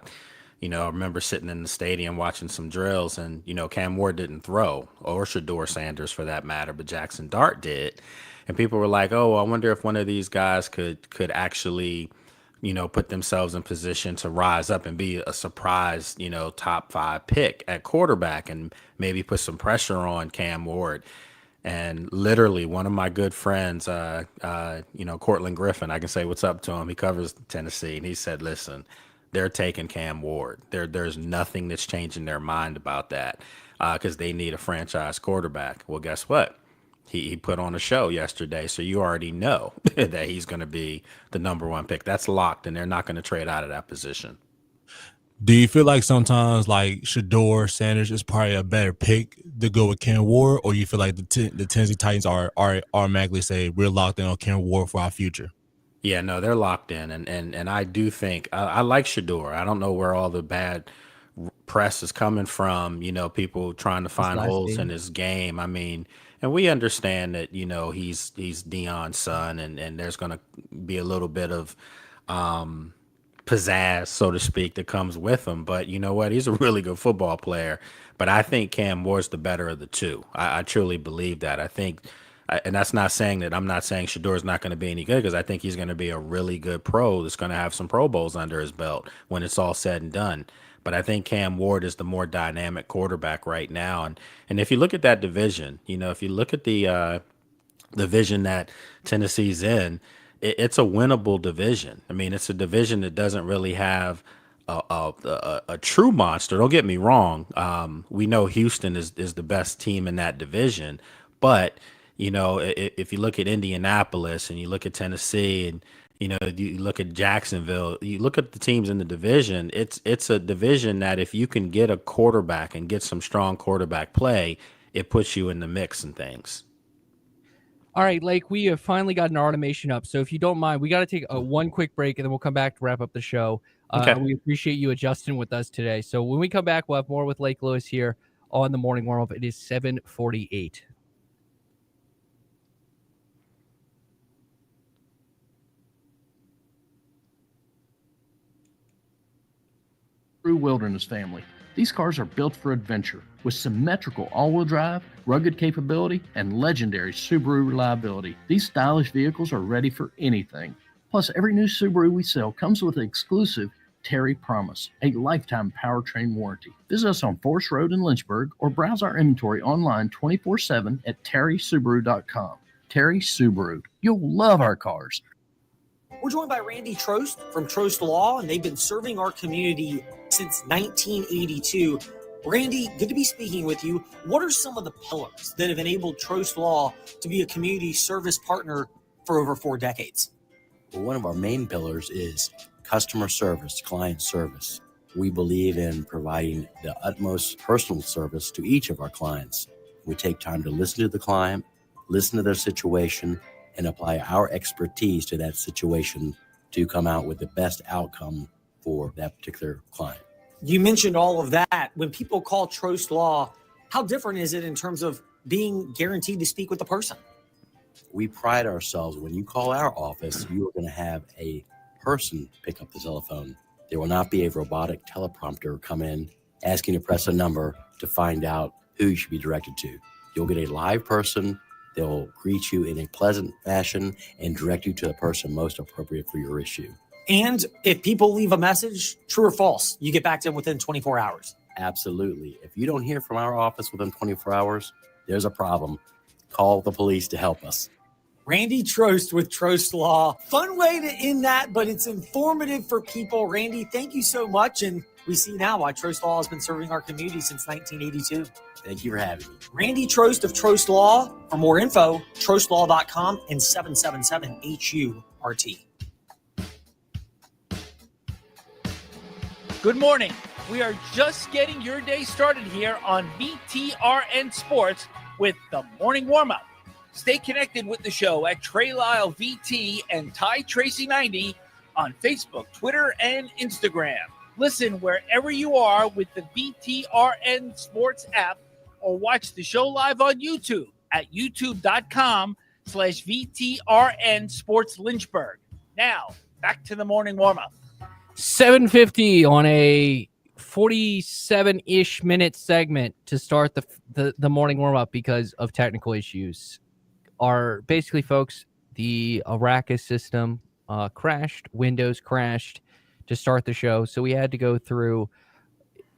remember sitting in the stadium watching some drills, and Cam Ward didn't throw, or Shador Sanders for that matter, but Jackson Dart did. And people were like, oh, I wonder if one of these guys could actually, put themselves in position to rise up and be a surprise, top 5 pick at quarterback and maybe put some pressure on Cam Ward. And literally one of my good friends, Cortland Griffin, I can say what's up to him. He covers Tennessee, and he said, listen, they're taking Cam Ward. There's nothing that's changing their mind about that because they need a franchise quarterback. Well, guess what? He put on a show yesterday, so you already know that he's going to be the number 1 pick. That's locked, and they're not going to trade out of that position. Do you feel like sometimes like Shador Sanders is probably a better pick to go with Cam Ward, or you feel like the Tennessee Titans are automatically say we're locked in on Cam Ward for our future? Yeah, no, they're locked in, and I do think I like Shador. I don't know where all the bad press is coming from. People trying to find holes in his game. I mean, and we understand that he's Deion's son, and there's going to be a little bit of pizzazz, so to speak, that comes with him. But you know what? He's a really good football player. But I think Cam Ward's the better of the two. I truly believe that. I think, and that's not saying that I'm not saying Shador's not going to be any good, because I think he's going to be a really good pro that's going to have some Pro Bowls under his belt when it's all said and done. But I think Cam Ward is the more dynamic quarterback right now. And if you look at that division, if you look at the division that Tennessee's in, it's a winnable division. I mean, it's a division that doesn't really have a true monster. Don't get me wrong. We know Houston is the best team in that division, but if you look at Indianapolis and you look at Tennessee You know, you look at Jacksonville, you look at the teams in the division. It's a division that if you can get a quarterback and get some strong quarterback play, it puts you in the mix and things. All right, Lake, we have finally gotten our automation up. So if you don't mind, we got to take one quick break and then we'll come back to wrap up the show. Okay. We appreciate you adjusting with us today. So when we come back, we'll have more with Lake Lewis here on the morning warm-up. It is 7:48. True Wilderness family. These cars are built for adventure with symmetrical all-wheel drive, rugged capability, and legendary Subaru reliability. These stylish vehicles are ready for anything. Plus, every new Subaru we sell comes with an exclusive Terry Promise, a lifetime powertrain warranty. Visit us on Forest Road in Lynchburg or browse our inventory online 24/7 at terrysubaru.com. Terry Subaru. You'll love our cars. We're joined by Randy Trost from Trost Law, and they've been serving our community since 1982. Randy, good to be speaking with you. What are some of the pillars that have enabled Trost Law to be a community service partner for over 4 decades? Well, one of our main pillars is customer service, client service. We believe in providing the utmost personal service to each of our clients. We take time to listen to the client, listen to their situation, and apply our expertise to that situation to come out with the best outcome for that particular client. You mentioned all of that. When people call Trost Law, how different is it in terms of being guaranteed to speak with the person? We pride ourselves, when you call our office, you are going to have a person pick up the telephone. There will not be a robotic teleprompter come in asking to press a number to find out who you should be directed to. You'll get a live person. They'll greet you in a pleasant fashion and direct you to the person most appropriate for your issue. And if people leave a message, true or false, you get back to them within 24 hours. Absolutely. If you don't hear from our office within 24 hours, there's a problem. Call the police to help us. Randy Trost with Trost Law. Fun way to end that, but it's informative for people. Randy, thank you so much. And we see now why Trost Law has been serving our community since 1982. Thank you for having me. Randy Trost of Trost Law. For more info, trostlaw.com and 777-HURT. Good morning. We are just getting your day started here on VTRN Sports with the morning warm-up. Stay connected with the show at Trey Lyle VT and Ty Tracy 90 on Facebook, Twitter, and Instagram. Listen wherever you are with the VTRN Sports app or watch the show live on YouTube at youtube.com/VTRN Sports Lynchburg. Now, back to the morning warm-up. 7:50 on a 47-ish minute segment to start the morning warm-up because of technical issues. Basically, folks, the Arrakis system crashed, Windows crashed to start the show, so we had to go through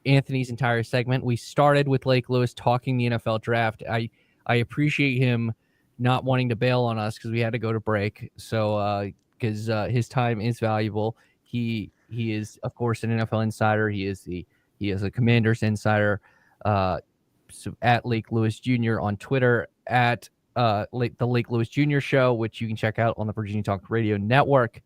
Anthony's entire segment. We started with Lake Lewis talking the NFL draft. I appreciate him not wanting to bail on us because we had to go to break. So because his time is valuable. He is, of course, an NFL insider. He is a Commanders insider. So at Lake Lewis Jr. on Twitter, at the Lake Lewis Jr. Show, which you can check out on the Virginia Talk Radio Network.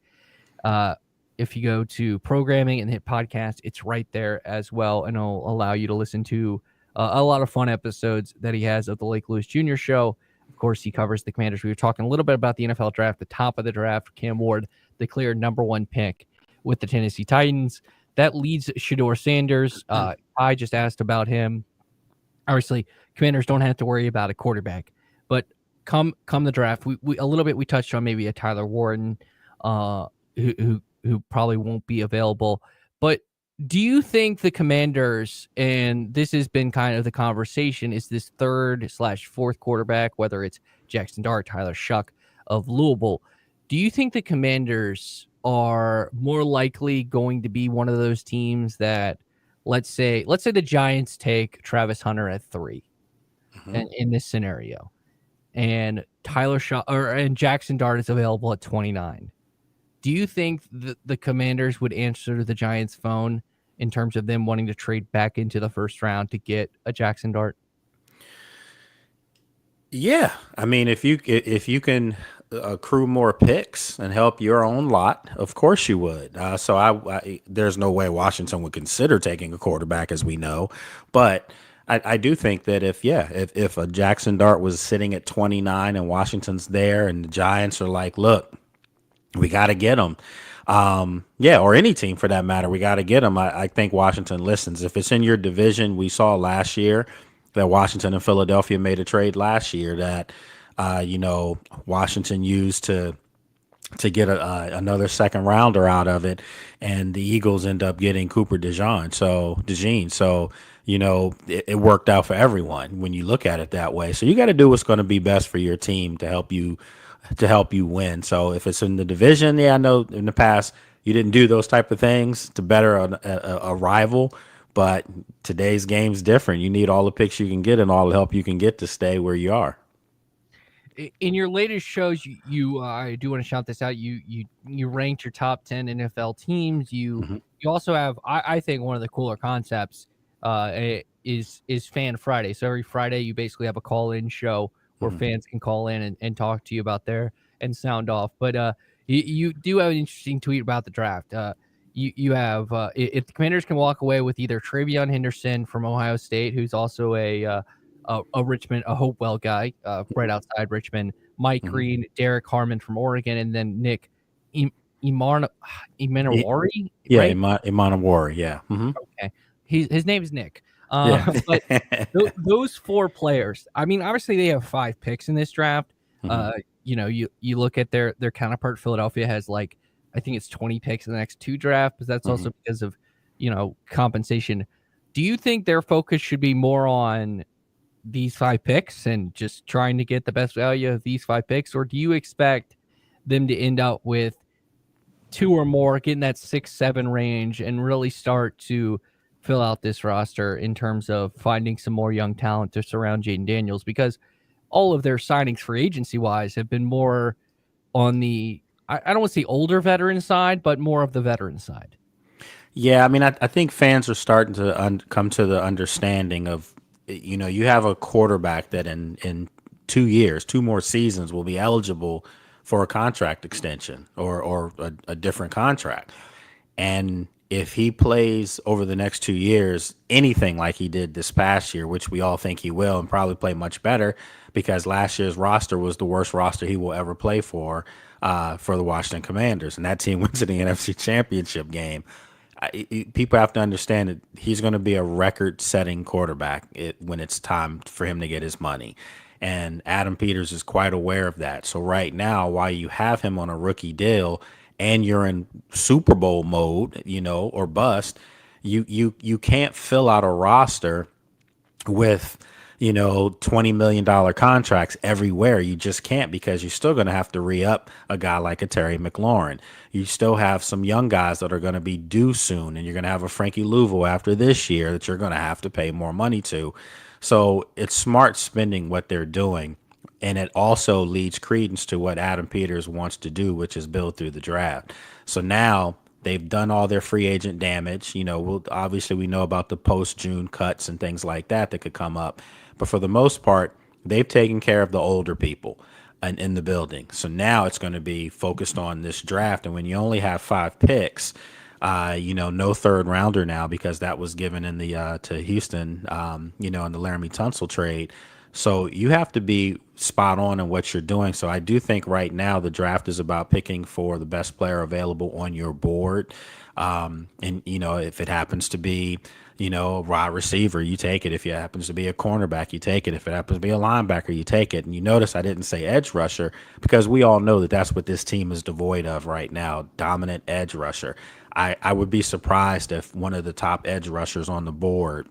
If you go to programming and hit podcast, it's right there as well, and it'll allow you to listen to a lot of fun episodes that he has of the Lake Lewis Jr. Show. Of course, he covers the Commanders. We were talking a little bit about the NFL draft, the top of the draft, Cam Ward, the clear number 1 pick with the Tennessee Titans. That leads Shedeur Sanders. I just asked about him. Obviously, Commanders don't have to worry about a quarterback, but come the draft, we a little bit we touched on maybe a Tyler Warren, who probably won't be available. But do you think the Commanders, and this has been kind of the conversation, is this 3rd/4th quarterback, whether it's Jackson Dart, Tyler Shuck of Louisville, do you think the Commanders are more likely going to be one of those teams that, let's say the Giants take Travis Hunter at 3 and in this scenario, and Tyler Shuck and Jackson Dart is available at 29? Do you think the Commanders would answer the Giants' phone in terms of them wanting to trade back into the first round to get a Jackson Dart? Yeah, I mean, if you can accrue more picks and help your own lot, of course you would. So there's no way Washington would consider taking a quarterback, as we know. But I do think that if a Jackson Dart was sitting at 29 and Washington's there and the Giants are like, look, we got to get him. Or any team for that matter, we got to get him. I think Washington listens. If it's in your division, we saw last year that Washington and Philadelphia made a trade last year that Washington used to get another second rounder out of it, and the Eagles end up getting Cooper DeJean. So it worked out for everyone when you look at it that way. So you got to do what's going to be best for your team to help you win. So if it's in the division, I know in the past you didn't do those type of things to better a rival. But today's game's different. You need all the picks you can get and all the help you can get to stay where you are. In your latest shows, I do want to shout this out. You ranked your top 10 NFL teams. You also have, I think, one of the cooler concepts is Fan Friday. So every Friday, you basically have a call-in show where fans can call in and talk to you about and sound off. But you do have an interesting tweet about the draft. You have if the Commanders can walk away with either Travion Henderson from Ohio State, who's also a Richmond, a Hopewell guy, right outside Richmond, Mike Green, Derek Harmon from Oregon, and then Nick Imanawari. Yeah, Imanawari. Yeah. Okay, his name is Nick. But those four players. I mean, obviously they have 5 picks in this draft. You look at their counterpart. Philadelphia has I think it's 20 picks in the next 2 drafts, but that's also because of, compensation. Do you think their focus should be more on these 5 picks and just trying to get the best value of these 5 picks? Or do you expect them to end up with 2 or more, getting that 6-7 range and really start to fill out this roster in terms of finding some more young talent to surround Jaden Daniels? Because all of their signings free agency wise have been more on the, I don't want to say older veteran side, but more of the veteran side. Yeah, I mean, I think fans are starting to come to the understanding of, you have a quarterback that in 2 years, 2 more seasons, will be eligible for a contract extension or a different contract. And if he plays over the next 2 years anything like he did this past year, which we all think he will, and probably play much better, because last year's roster was the worst roster he will ever play for the Washington Commanders, and that team went to the NFC Championship game. People have to understand that he's going to be a record-setting quarterback when it's time for him to get his money. And Adam Peters is quite aware of that. So right now, while you have him on a rookie deal and you're in Super Bowl mode, or bust, you can't fill out a roster with $20 million contracts everywhere. You just can't, because you're still going to have to re-up a guy like a Terry McLaurin. You still have some young guys that are going to be due soon, and you're going to have a Frankie Louvo after this year that you're going to have to pay more money to. So it's smart spending what they're doing, and it also leads credence to what Adam Peters wants to do, which is build through the draft. So now they've done all their free agent damage. Obviously we know about the post-June cuts and things like that could come up. But for the most part, they've taken care of the older people in the building. So now it's going to be focused on this draft. And when you only have 5 picks, no third rounder now, because that was given in the to Houston, in the Laramie Tunsil trade. So you have to be spot on in what you're doing. So I do think right now the draft is about picking for the best player available on your board. And if it happens to be, a wide receiver, you take it. If it happens to be a cornerback, you take it. If it happens to be a linebacker, you take it. And you notice I didn't say edge rusher, because we all know that that's what this team is devoid of right now, dominant edge rusher. I would be surprised if one of the top edge rushers on the board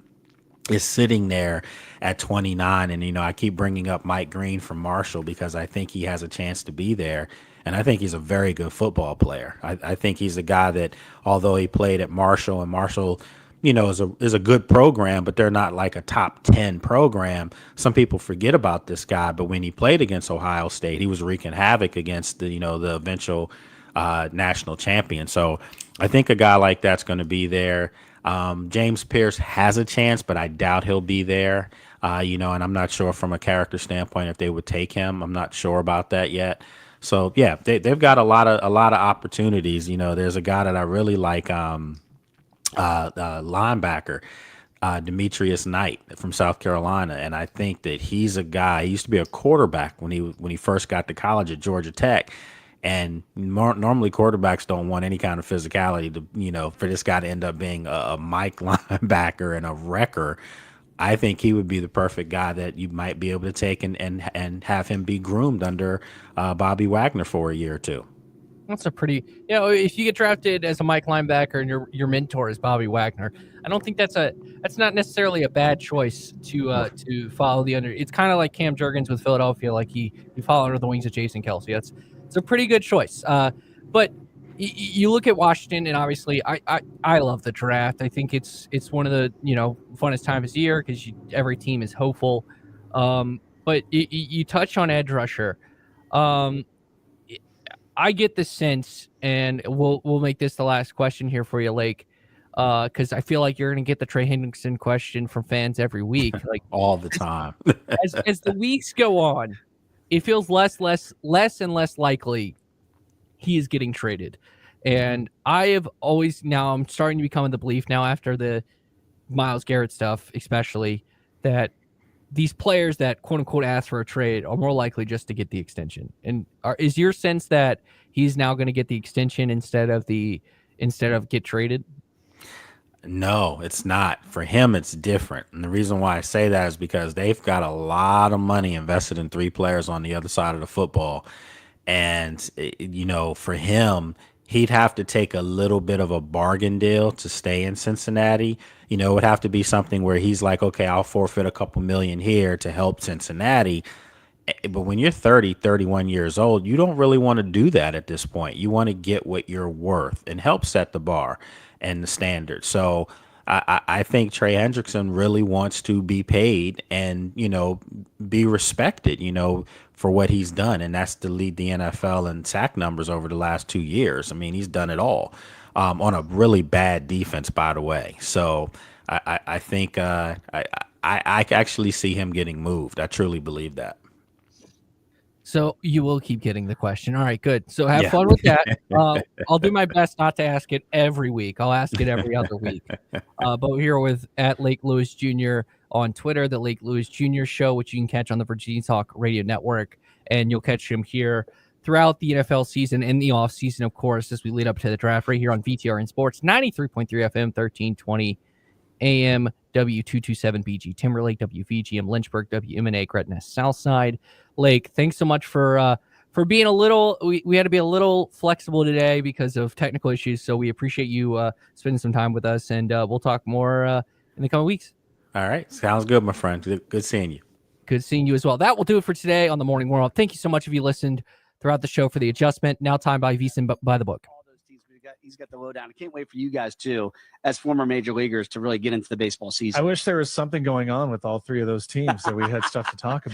is sitting there at 29. And, I keep bringing up Mike Green from Marshall because I think he has a chance to be there. And I think he's a very good football player. I think he's a guy that, although he played at Marshall, and Marshall, is a good program, but they're not like a top 10 program. Some people forget about this guy, but when he played against Ohio State, he was wreaking havoc against the eventual national champion. So I think a guy like that's going to be there. James Pierce has a chance, but I doubt he'll be there. And I'm not sure from a character standpoint if they would take him. I'm not sure about that yet. So yeah, they've got a lot of opportunities. You know, there's a guy that I really like, linebacker, Demetrius Knight from South Carolina, and I think that he's a guy. He used to be a quarterback when he first got to college at Georgia Tech. And normally quarterbacks don't want any kind of physicality to, for this guy to end up being a Mike linebacker and a wrecker. I think he would be the perfect guy that you might be able to take and have him be groomed under Bobby Wagner for a year or two. That's a pretty, if you get drafted as a Mike linebacker and your mentor is Bobby Wagner, I don't think that's not necessarily a bad choice to follow the under. It's kind of like Cam Jurgens with Philadelphia, like he followed under the wings of Jason Kelsey. It's a pretty good choice. But you look at Washington, and obviously I love the draft. I think it's one of the funnest times of the year because every team is hopeful. But you touch on edge rusher. I get the sense, and we'll make this the last question here for you, Lake, because I feel like you're going to get the Trey Hendrickson question from fans every week, like all the time. as the weeks go on, it feels less and less likely he is getting traded. And I'm starting to become of the belief now after the Myles Garrett stuff, especially, that these players that quote unquote ask for a trade are more likely just to get the extension. And is your sense that he's now going to get the extension instead of get traded? No, it's not. For him, it's different. And the reason why I say that is because they've got a lot of money invested in 3 players on the other side of the football. And, for him, he'd have to take a little bit of a bargain deal to stay in Cincinnati. It would have to be something where he's like, okay, I'll forfeit a couple million here to help Cincinnati. But when you're 30, 31 years old, you don't really want to do that at this point. You want to get what you're worth and help set the bar and the standard. So I think Trey Hendrickson really wants to be paid and, be respected, for what he's done. And that's to lead the NFL in sack numbers over the last 2 years. I mean, he's done it all on a really bad defense, by the way. So I think I actually see him getting moved. I truly believe that. So you will keep getting the question. All right, good. So have fun with that. I'll do my best not to ask it every week. I'll ask it every other week. But we're here with at Lake Lewis Jr. on Twitter, the Lake Lewis Jr. Show, which you can catch on the Virginia Talk Radio Network. And you'll catch him here throughout the NFL season and the off season, of course, as we lead up to the draft right here on VTRN Sports, 93.3 FM, 1320 AM, W227BG Timberlake, WVGM Lynchburg, WMNA Gretna Southside. Lake, thanks so much for being a little, we had to be a little flexible today because of technical issues. So we appreciate you spending some time with us, and we'll talk more in the coming weeks. All right. Sounds good, my friend. Good seeing you. Good seeing you as well. That will do it for today on the Morning Warm-Up. Thank you so much if you listened throughout the show for the adjustment. Now time by VSiN by the book. He's got the lowdown. I can't wait for you guys too, as former major leaguers, to really get into the baseball season. I wish there was something going on with all 3 of those teams that we had stuff to talk about.